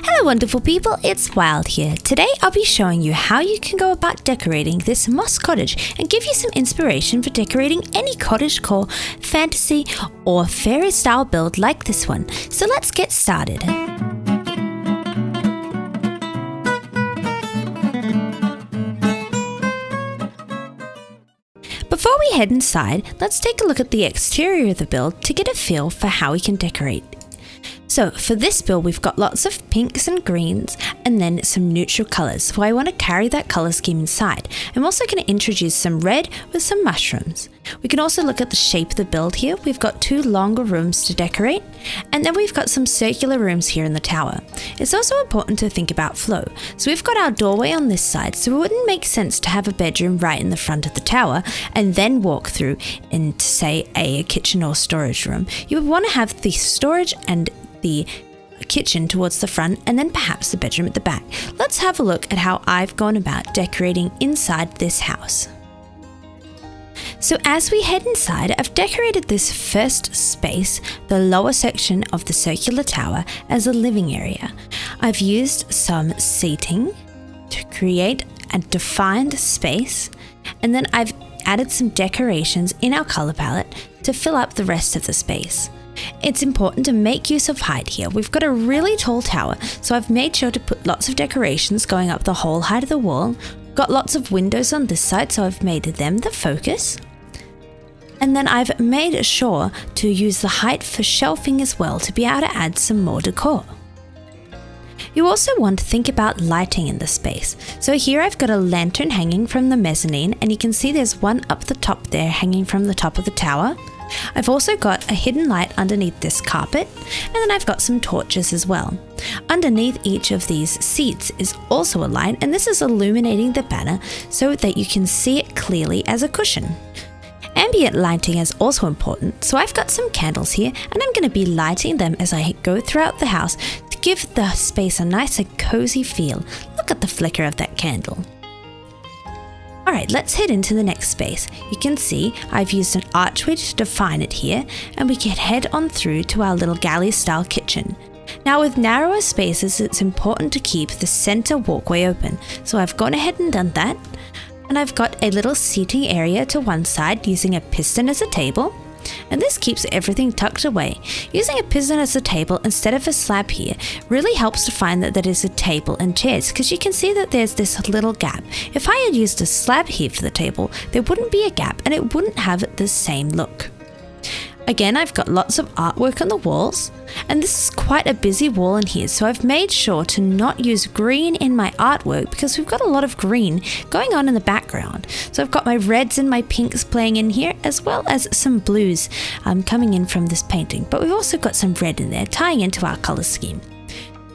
Hello wonderful people, it's Wild here. Today I'll be showing you how you can go about decorating this moss cottage and give you some inspiration for decorating any cottagecore, fantasy or fairy style build like this one. So let's get started. Before we head inside, let's take a look at the exterior of the build to get a feel for how we can decorate. So for this build, we've got lots of pinks and greens and then some neutral colours, so I want to carry that colour scheme inside. I'm also going to introduce some red with some mushrooms. We can also look at the shape of the build here. We've got two longer rooms to decorate, and then we've got some circular rooms here in the tower. It's also important to think about flow. So we've got our doorway on this side, so it wouldn't make sense to have a bedroom right in the front of the tower and then walk through into, say, a kitchen or storage room. You would want to have the storage and the kitchen towards the front and then perhaps the bedroom at the back. Let's have a look at how I've gone about decorating inside this house. So as we head inside, I've decorated this first space, the lower section of the circular tower, as a living area. I've used some seating to create a defined space, and then I've added some decorations in our color palette to fill up the rest of the space. It's important to make use of height here. We've got a really tall tower, so I've made sure to put lots of decorations going up the whole height of the wall. Got lots of windows on this side, so I've made them the focus. And then I've made sure to use the height for shelving as well to be able to add some more decor. You also want to think about lighting in the space. So here I've got a lantern hanging from the mezzanine, and you can see there's one up the top there hanging from the top of the tower. I've also got a hidden light underneath this carpet, and then I've got some torches as well. Underneath each of these seats is also a light, and this is illuminating the banner so that you can see it clearly as a cushion. Ambient lighting is also important, so I've got some candles here, and I'm going to be lighting them as I go throughout the house to give the space a nice and cozy feel. Look at the flicker of that candle. Alright, let's head into the next space. You can see I've used an archway to define it here, and we can head on through to our little galley style kitchen. Now with narrower spaces, it's important to keep the center walkway open, so I've gone ahead and done that. And I've got a little seating area to one side using a piston as a table, and this keeps everything tucked away. Using a piston as a table instead of a slab here really helps to find that is a table and chairs, because you can see that there's this little gap. If I had used a slab here for the table, there wouldn't be a gap and it wouldn't have the same look. Again, I've got lots of artwork on the walls, and this is quite a busy wall in here, so I've made sure to not use green in my artwork because we've got a lot of green going on in the background. So I've got my reds and my pinks playing in here, as well as some blues coming in from this painting, but we've also got some red in there tying into our color scheme.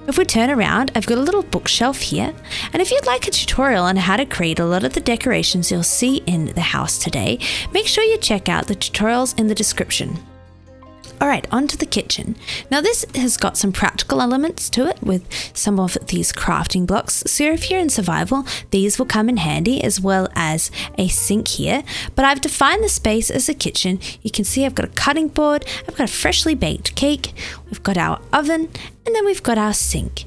If we turn around, I've got a little bookshelf here, and if you'd like a tutorial on how to create a lot of the decorations you'll see in the house today, make sure you check out the tutorials in the description. Alright, onto the kitchen. Now this has got some practical elements to it with some of these crafting blocks, so if you're in survival, these will come in handy, as well as a sink here. But I've defined the space as a kitchen. You can see I've got a cutting board, I've got a freshly baked cake, we've got our oven, and then we've got our sink.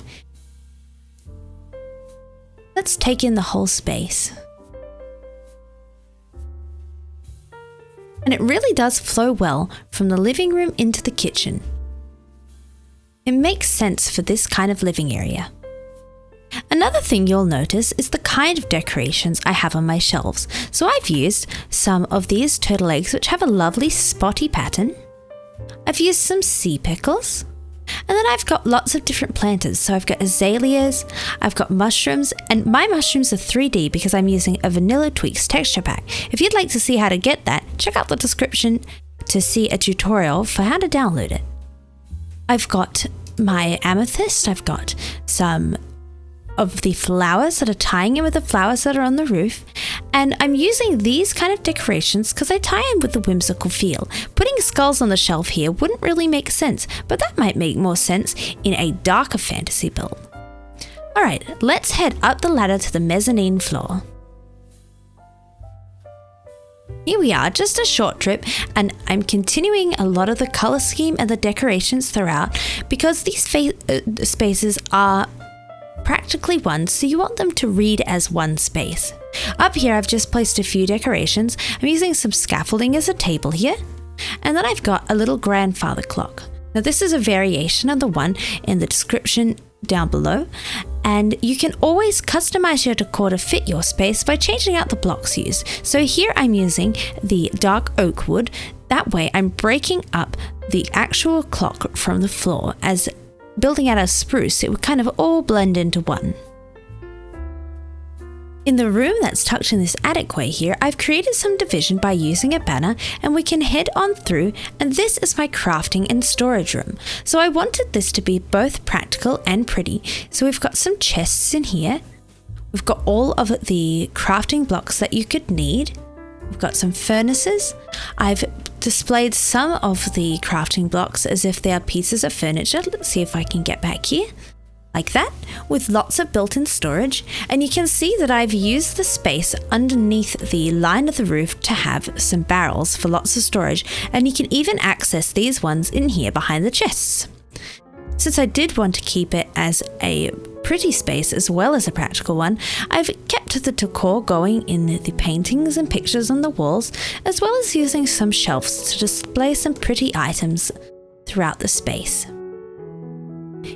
Let's take in the whole space. And it really does flow well from the living room into the kitchen. It makes sense for this kind of living area. Another thing you'll notice is the kind of decorations I have on my shelves. So I've used some of these turtle eggs, which have a lovely spotty pattern. I've used some sea pickles. And then I've got lots of different planters. So I've got azaleas, I've got mushrooms, and my mushrooms are 3D because I'm using a Vanilla Tweaks texture pack. If you'd like to see how to get that, check out the description to see a tutorial for how to download it. I've got my amethyst, I've got some of the flowers that are tying in with the flowers that are on the roof, and I'm using these kind of decorations because they tie in with the whimsical feel. Putting skulls on the shelf here wouldn't really make sense, but that might make more sense in a darker fantasy build. Alright, let's head up the ladder to the mezzanine floor. Here we are, just a short trip, and I'm continuing a lot of the color scheme and the decorations throughout because these spaces are practically one, so you want them to read as one space. Up here I've just placed a few decorations. I'm using some scaffolding as a table here, and then I've got a little grandfather clock. Now this is a variation of the one in the description down below, and you can always customize your decor to fit your space by changing out the blocks used. So here I'm using the dark oak wood. That way I'm breaking up the actual clock from the floor, as building out a spruce it would kind of all blend into one. In the room that's tucked in this attic way here, I've created some division by using a banner, and we can head on through, and this is my crafting and storage room. So I wanted this to be both practical and pretty. So we've got some chests in here. We've got all of the crafting blocks that you could need. We've got some furnaces. I've displayed some of the crafting blocks as if they are pieces of furniture. Let's see if I can get back here. Like that, with lots of built-in storage, and you can see that I've used the space underneath the line of the roof to have some barrels for lots of storage, and you can even access these ones in here behind the chests. Since I did want to keep it as a pretty space as well as a practical one, I've kept the decor going in the paintings and pictures on the walls, as well as using some shelves to display some pretty items throughout the space.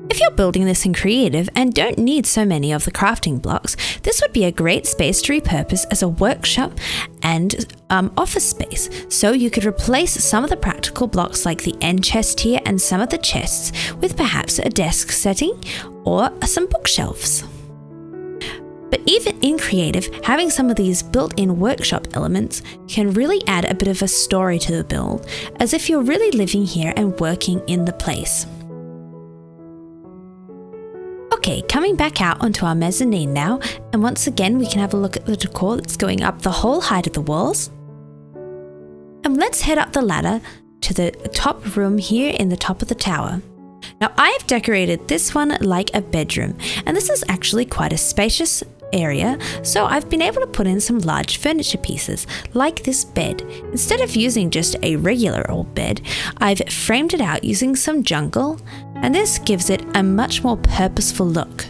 If you're building this in creative and don't need so many of the crafting blocks, this would be a great space to repurpose as a workshop and office space. So you could replace some of the practical blocks like the end chest here and some of the chests with perhaps a desk setting or some bookshelves. But even in creative, having some of these built-in workshop elements can really add a bit of a story to the build, as if you're really living here and working in the place. Okay, coming back out onto our mezzanine now, and once again we can have a look at the decor that's going up the whole height of the walls. And let's head up the ladder to the top room here in the top of the tower. Now I've decorated this one like a bedroom, and this is actually quite a spacious area, so I've been able to put in some large furniture pieces like this bed. Instead of using just a regular old bed, I've framed it out using some jungle, and this gives it a much more purposeful look.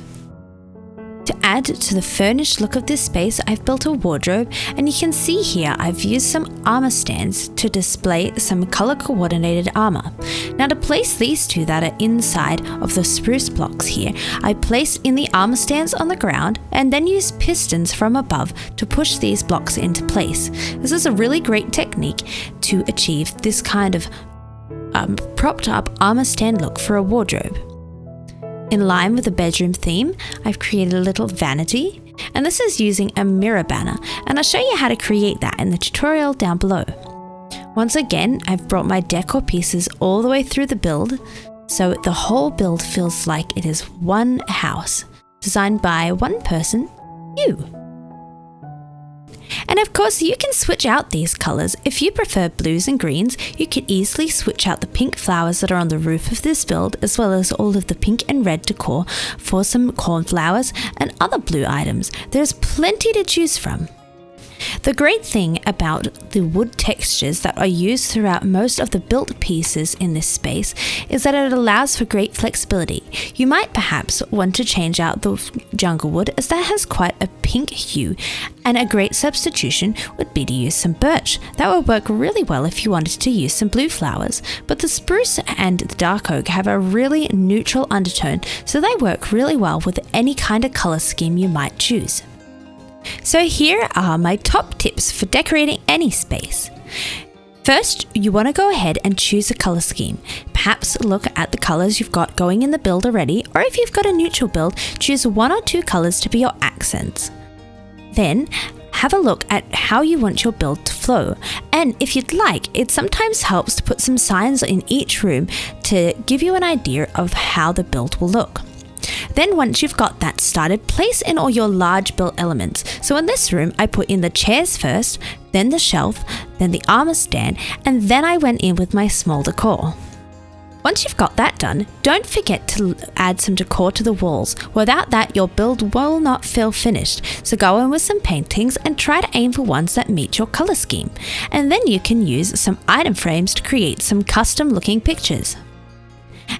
To add to the furnished look of this space, I've built a wardrobe, and you can see here I've used some armor stands to display some color coordinated armor. Now to place these two that are inside of the spruce blocks here, I placed in the armor stands on the ground and then used pistons from above to push these blocks into place. This is a really great technique to achieve this kind of propped up armor stand look for a wardrobe. In line with the bedroom theme, I've created a little vanity, and this is using a mirror banner, and I'll show you how to create that in the tutorial down below. Once again, I've brought my decor pieces all the way through the build, so the whole build feels like it is one house, designed by one person, you. And of course, you can switch out these colors. If you prefer blues and greens, you could easily switch out the pink flowers that are on the roof of this build, as well as all of the pink and red decor for some cornflowers and other blue items. There's plenty to choose from. The great thing about the wood textures that are used throughout most of the built pieces in this space is that it allows for great flexibility. You might perhaps want to change out the jungle wood, as that has quite a pink hue, and a great substitution would be to use some birch. That would work really well if you wanted to use some blue flowers, but the spruce and the dark oak have a really neutral undertone, so they work really well with any kind of color scheme you might choose. So here are my top tips for decorating any space. First, you want to go ahead and choose a color scheme. Perhaps look at the colors you've got going in the build already, or if you've got a neutral build, choose 1 or 2 colors to be your accents. Then, have a look at how you want your build to flow, and if you'd like, it sometimes helps to put some signs in each room to give you an idea of how the build will look. Then once you've got that started, place in all your large built elements. So in this room, I put in the chairs first, then the shelf, then the armor stand, and then I went in with my small decor. Once you've got that done, don't forget to add some decor to the walls. Without that, your build will not feel finished. So go in with some paintings and try to aim for ones that meet your color scheme. And then you can use some item frames to create some custom looking pictures.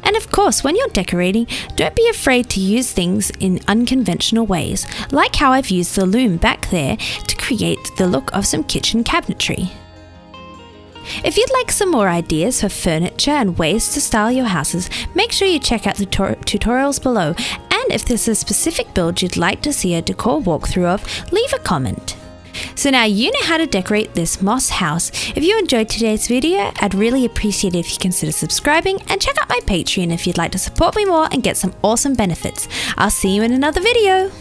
And of course, when you're decorating, don't be afraid to use things in unconventional ways, like how I've used the loom back there to create the look of some kitchen cabinetry. If you'd like some more ideas for furniture and ways to style your houses, make sure you check out the tutorials below, and if there's a specific build you'd like to see a decor walkthrough of, leave a comment. So now you know how to decorate this moss house. If you enjoyed today's video, I'd really appreciate it if you consider subscribing and check out my Patreon if you'd like to support me more and get some awesome benefits. I'll see you in another video.